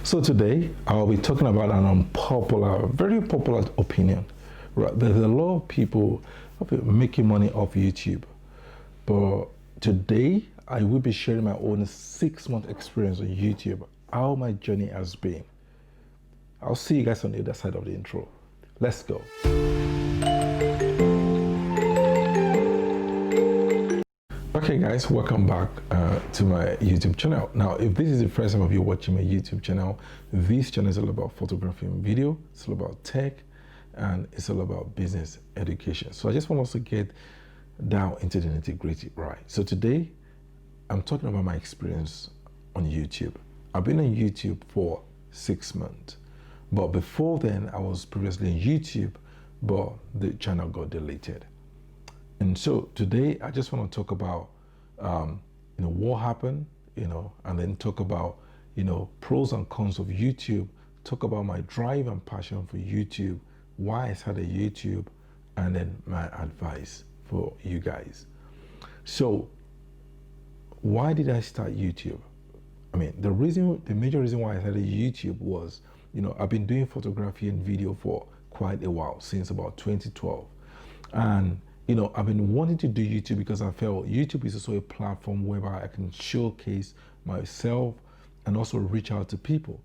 So today I'll be talking about an unpopular, very popular opinion. Right, there's a lot of people making money off YouTube, but today I will be sharing my own 6 month experience on YouTube, how my journey has been. I'll see you guys on the other side of the intro. Let's go. Okay guys, welcome back to my YouTube channel. Now, if this is the first time of you watching my YouTube channel, this channel is all about photography and video. It's all about tech, and it's all about business education. So I just want us to get down into the nitty-gritty, right? So today, I'm talking about my experience on YouTube. I've been on YouTube for 6 months, but before then, I was previously on YouTube, but the channel got deleted. And so today, I just want to talk about, what happened, and then talk about, pros and cons of YouTube, talk about my drive and passion for YouTube, why I started YouTube, and then my advice for you guys. So why did I start YouTube? I mean, the major reason why I started YouTube was, I've been doing photography and video for quite a while, since about 2012. And I've been wanting to do YouTube because I felt YouTube is also a platform whereby I can showcase myself and also reach out to people.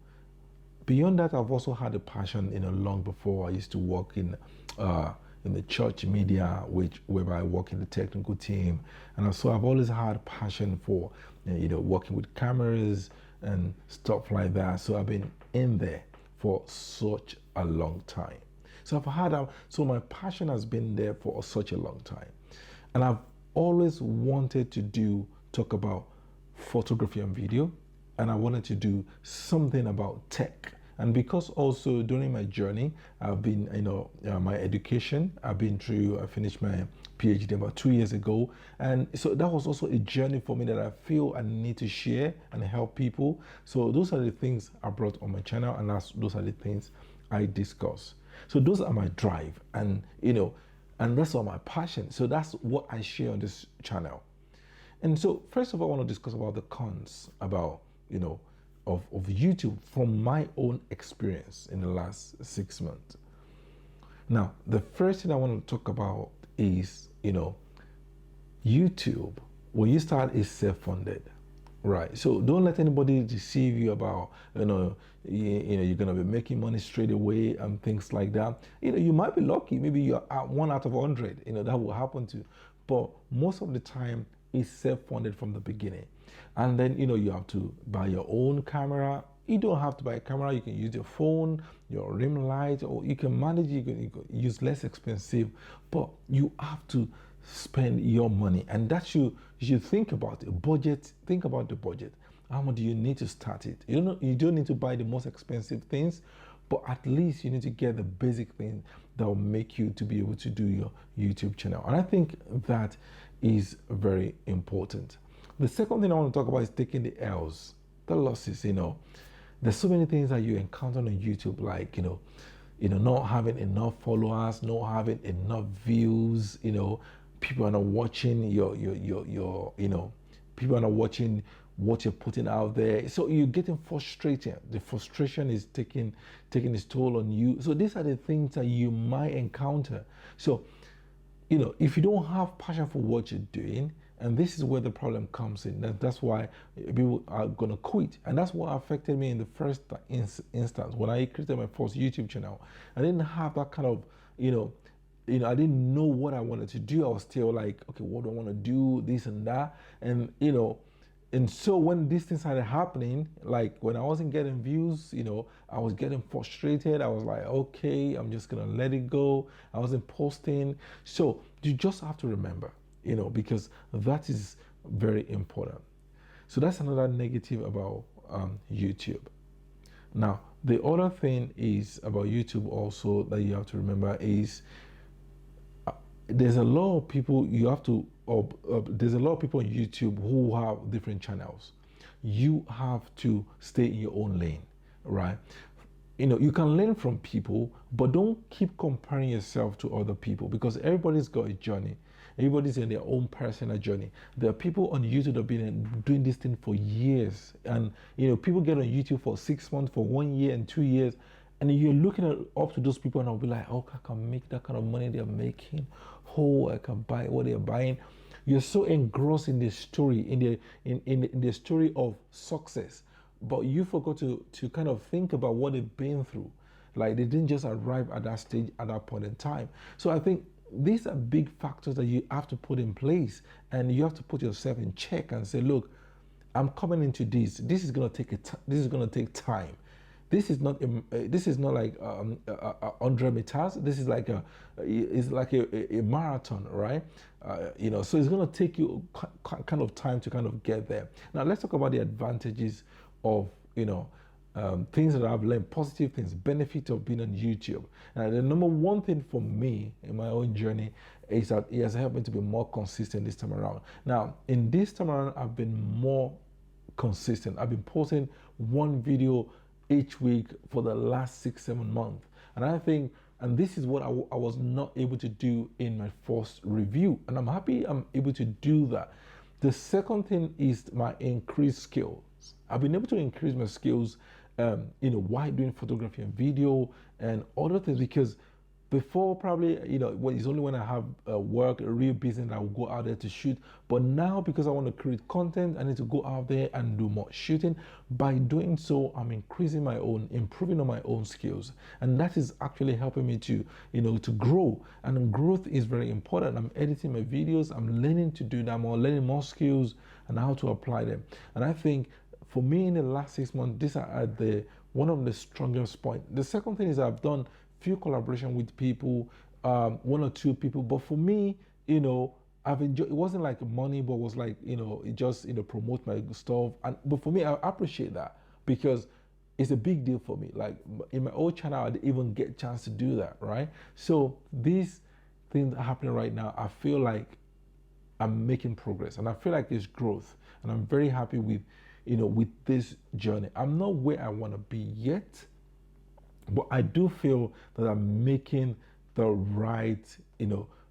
Beyond that, I've also had a passion, long before I used to work in the church media, whereby I work in the technical team. And so I've always had passion for, working with cameras and stuff like that. So I've been in there for such a long time. So so my passion has been there for such a long time. And I've always wanted to talk about photography and video, and I wanted to do something about tech. And because also during my journey, I've been, my education, I finished my PhD about 2 years ago. And so that was also a journey for me that I feel I need to share and help people. So those are the things I brought on my channel, and those are the things I discuss. So those are my drive, and and that's all my passion. So that's what I share on this channel. And so first of all, I want to discuss about the cons about of YouTube from my own experience in the last 6 months. Now, the first thing I want to talk about is YouTube, when you start, is self-funded. Right. So don't let anybody deceive you about, you're going to be making money straight away and things like that. You might be lucky. Maybe you're at 1 out of 100, that will happen to you. But most of the time, it's self-funded from the beginning. And then, you have to buy your own camera. You don't have to buy a camera. You can use your phone, your ring light, or you can manage, you can use less expensive, but you have to spend your money. And that you should think about a budget. Think about the budget. How much do you need to start it? You don't need to buy the most expensive things, but at least you need to get the basic thing that will make you to be able to do your YouTube channel. And I think that is very important. The second thing I want to talk about is taking the L's, the losses. There's so many things that you encounter on YouTube, like, not having enough followers, not having enough views, people are not watching people are not watching what you're putting out there. So you're getting frustrated. The frustration is taking its toll on you. So these are the things that you might encounter. So, if you don't have passion for what you're doing, and this is where the problem comes in. That's why people are going to quit. And that's what affected me in the first instance. When I created my first YouTube channel, I didn't have that kind of, I didn't know what I wanted to do. I was still like, okay, what do I want to do? This and that. And, and so when these things started happening, like when I wasn't getting views, I was getting frustrated. I was like, okay, I'm just going to let it go. I wasn't posting. So you just have to remember, because that is very important. So that's another negative about YouTube. Now, the other thing is about YouTube also that you have to remember is there's a lot of people there's a lot of people on YouTube who have different channels. You have to stay in your own lane, right? You can learn from people, but don't keep comparing yourself to other people, because everybody's got a journey. Everybody's in their own personal journey. There are people on YouTube that have been doing this thing for years, and people get on YouTube for 6 months, for 1 year, and 2 years, and you're looking up to those people, and I'll be like, oh, I can make that kind of money they're making. Oh, I can buy what they're buying. You're so engrossed in the story, in the story of success, but you forgot to kind of think about what they've been through. Like, they didn't just arrive at that stage at that point in time. So I think these are big factors that you have to put in place, and you have to put yourself in check and say, look, I'm coming into this. This is gonna take this is gonna take time. This is not like 100 meters. This is like a marathon, right? So it's gonna take you kind of time to kind of get there. Now let's talk about the advantages of things that I've learned, positive things, benefit of being on YouTube. And the number one thing for me in my own journey is that it has helped me to be more consistent this time around. Now, in this time around, I've been more consistent. I've been posting one video each week for the last 6-7 months. And I think, and this is what I was not able to do in my first review. And I'm happy I'm able to do that. The second thing is my increased skills. I've been able to increase my skills, while doing photography and video and other things, because before probably, it's only when I have work, a real business, I will go out there to shoot. But now, because I want to create content, I need to go out there and do more shooting. By doing so, I'm improving on my own skills. And that is actually helping me to grow. And growth is very important. I'm editing my videos. I'm learning to do that. I'm learning more skills and how to apply them. And I think for me in the last 6 months, these are at one of the strongest points. The second thing is I've done few collaboration with people, 1 or 2 people, but for me, I've enjoyed. It wasn't like money, but was like it just promote my stuff. But for me, I appreciate that because it's a big deal for me. Like in my old channel, I didn't even get a chance to do that, right? So these things are happening right now. I feel like I'm making progress, and I feel like it's growth, and I'm very happy with this journey. I'm not where I want to be yet, but I do feel that I'm making the right,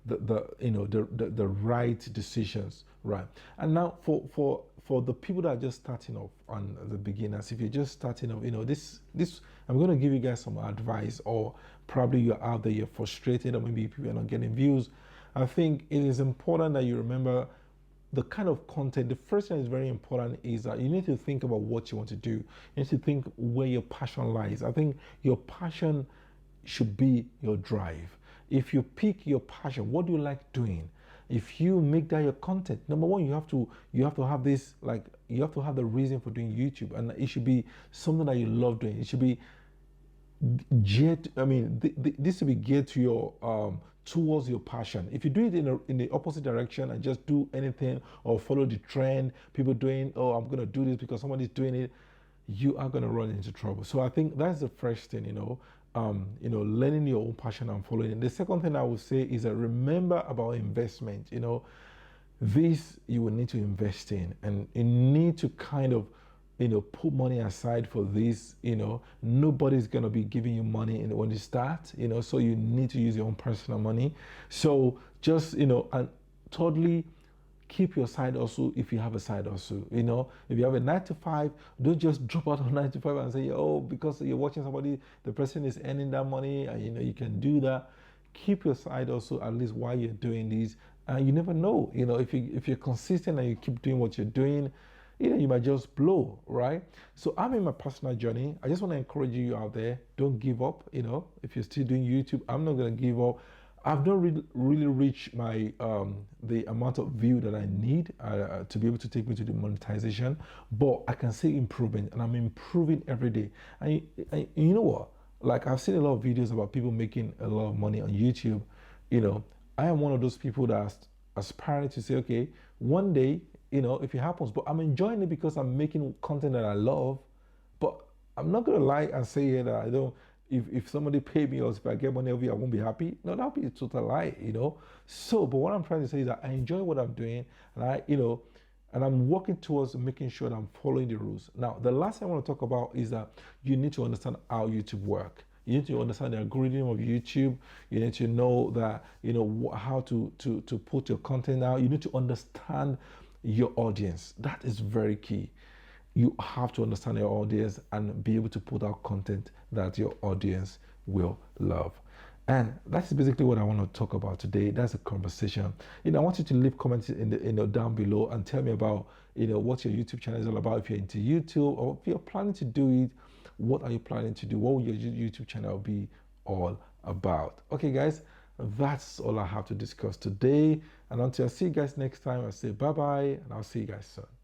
the right decisions, right? And now for the people that are just starting off, on the beginners, if you're just starting off, this I'm going to give you guys some advice, or probably you're out there, you're frustrated, or maybe people are not getting views. I think it is important that you remember the kind of content. The first thing is very important is that you need to think about what you want to do. You need to think where your passion lies. I think your passion should be your drive. If you pick your passion, what do you like doing? If you make that your content, number one, you have to have this, like, you have to have the reason for doing YouTube, and it should be something that you love doing. It should be geared. This should be geared to your towards your passion. If you do it in the opposite direction and just do anything or follow the trend, people doing, oh, I'm gonna do this because somebody's doing it, you are gonna run into trouble. So I think that's the first thing, learning your own passion and following it. The second thing I would say is that remember about investment. This you will need to invest in, and you need to kind of put money aside for this. Nobody's gonna be giving you money when you start, so you need to use your own personal money. So just, and thirdly, keep your side hustle if you have a side hustle. If you have a 9 to 5, don't just drop out of 9 to 5 and say, oh, because you're watching somebody, the person is earning that money, and you can do that. Keep your side hustle at least while you're doing these. You never know, if you're consistent and you keep doing what you're doing, you might just blow, right? So I'm in my personal journey. I just want to encourage you out there. Don't give up. If you're still doing YouTube, I'm not going to give up. I've not really reached my the amount of view that I need to be able to take me to the monetization, but I can see improvement, and I'm improving every day. And you know what? Like, I've seen a lot of videos about people making a lot of money on YouTube. I am one of those people that's aspiring to say, okay, one day, if it happens, but I'm enjoying it because I'm making content that I love. But I'm not gonna lie and say here that I don't. If somebody pay me, or if I get money over, I won't be happy. No, that'll be a total lie, So, but what I'm trying to say is that I enjoy what I'm doing, and and I'm working towards making sure that I'm following the rules. Now, the last thing I want to talk about is that you need to understand how YouTube work. You need to understand the algorithm of YouTube. You need to know that, how to put your content out. You need to understand your audience. That is very key. You have to understand your audience and be able to put out content that your audience will love. And that's basically what I want to talk about today. That's a conversation. I want you to leave comments down below and tell me about what your YouTube channel is all about. If you're into YouTube or if you're planning to do it, what are you planning to do? What will your YouTube channel be all about? Okay, guys, that's all I have to discuss today. And until I see you guys next time, I'll say bye bye, and I'll see you guys soon.